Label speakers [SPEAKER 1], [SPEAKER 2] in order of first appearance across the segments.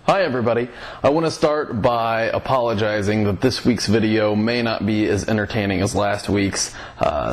[SPEAKER 1] Hi everybody. I want to start by apologizing that this week's video may not be as entertaining as last week's.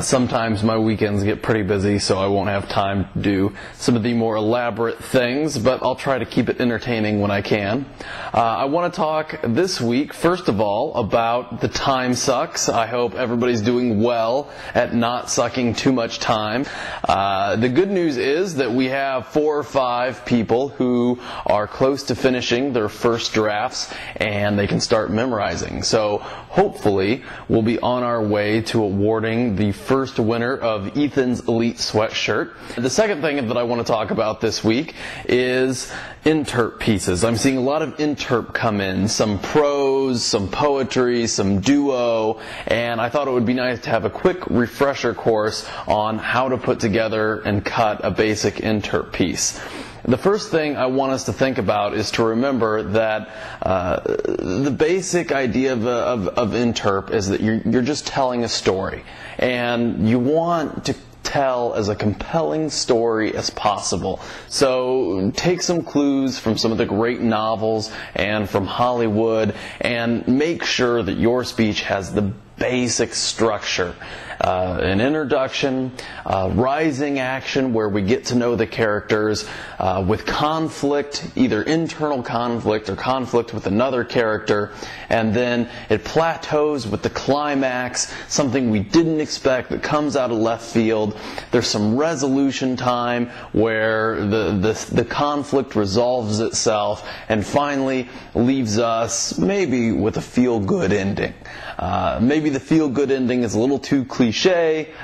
[SPEAKER 1] Sometimes my weekends get pretty busy, so I won't have time to do some of the more elaborate things, but I'll try to keep it entertaining when I can. I want to talk this week, first of all, about the time sucks. I hope everybody's doing well at not sucking too much time. The good news is that we have 4 or 5 people who are close to finishing their first drafts and they can start memorizing. So hopefully we'll be on our way to awarding the first winner of Ethan's Elite Sweatshirt. The second thing that I want to talk about this week is interp pieces. I'm seeing a lot of interp come in, some prose, some poetry, some duo, and I thought it would be nice to have a quick refresher course on how to put together and cut a basic interp piece. The first thing I want us to think about is to remember that the basic idea of interp is that you're just telling a story, and you want to tell as a compelling story as possible. So take some clues from some of the great novels and from Hollywood and make sure that your speech has the basic structure. An introduction, rising action where we get to know the characters, with conflict, either internal conflict or conflict with another character, and then it plateaus with the climax, something we didn't expect that comes out of left field. There's some resolution time where the conflict resolves itself and finally leaves us maybe with a feel-good ending. Maybe the feel-good ending is a little too cliche,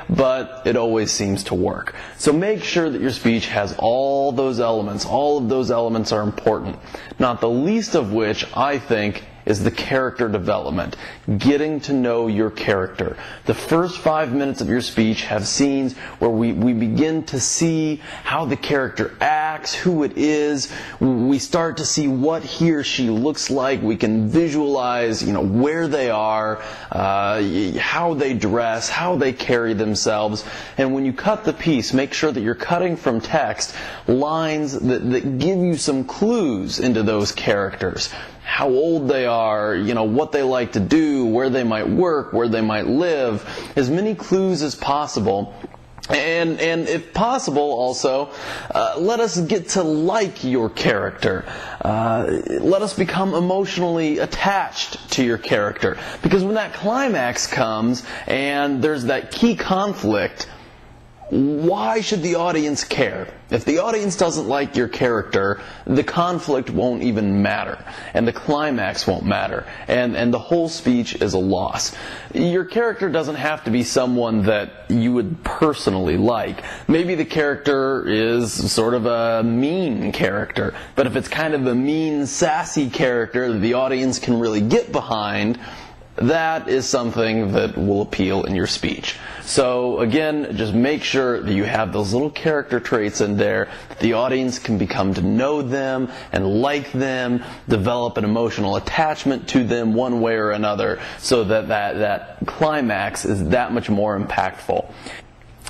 [SPEAKER 1] but it always seems to work. So make sure that your speech has all those elements. All of those elements are important, not the least of which, I think, is the character development, getting to know your character. The first 5 minutes of your speech have scenes where we begin to see how the character acts, who it is. We start to see what he or she looks like. We can visualize, where they are, how they dress, how they carry themselves. And when you cut the piece, make sure that you're cutting from text lines that give you some clues into those characters. How old they are, what they like to do, where they might work, where they might live, as many clues as possible. And if possible, also, let us get to like your character. Let us become emotionally attached to your character. Because when that climax comes and there's that key conflict, why should the audience care? If the audience doesn't like your character, the conflict won't even matter, and the climax won't matter, and the whole speech is a loss. Your character doesn't have to be someone that you would personally like. Maybe the character is sort of a mean character, but if it's kind of a mean, sassy character that the audience can really get behind, that is something that will appeal in your speech. So again, just make sure that you have those little character traits in there, that the audience can become to know them and like them, develop an emotional attachment to them one way or another, so that climax is that much more impactful.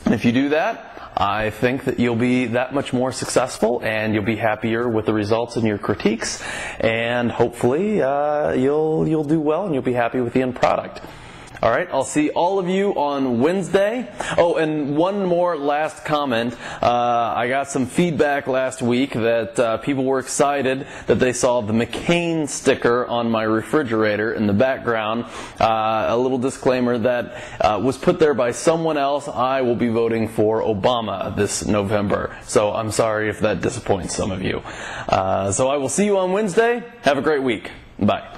[SPEAKER 1] And if you do that, I think that you'll be that much more successful, and you'll be happier with the results in your critiques, and hopefully you'll do well and you'll be happy with the end product. All right, I'll see all of you on Wednesday. Oh, and one more last comment. I got some feedback last week that people were excited that they saw the McCain sticker on my refrigerator in the background. A little disclaimer, that was put there by someone else. I will be voting for Obama this November, so I'm sorry if that disappoints some of you. So I will see you on Wednesday. Have a great week. Bye.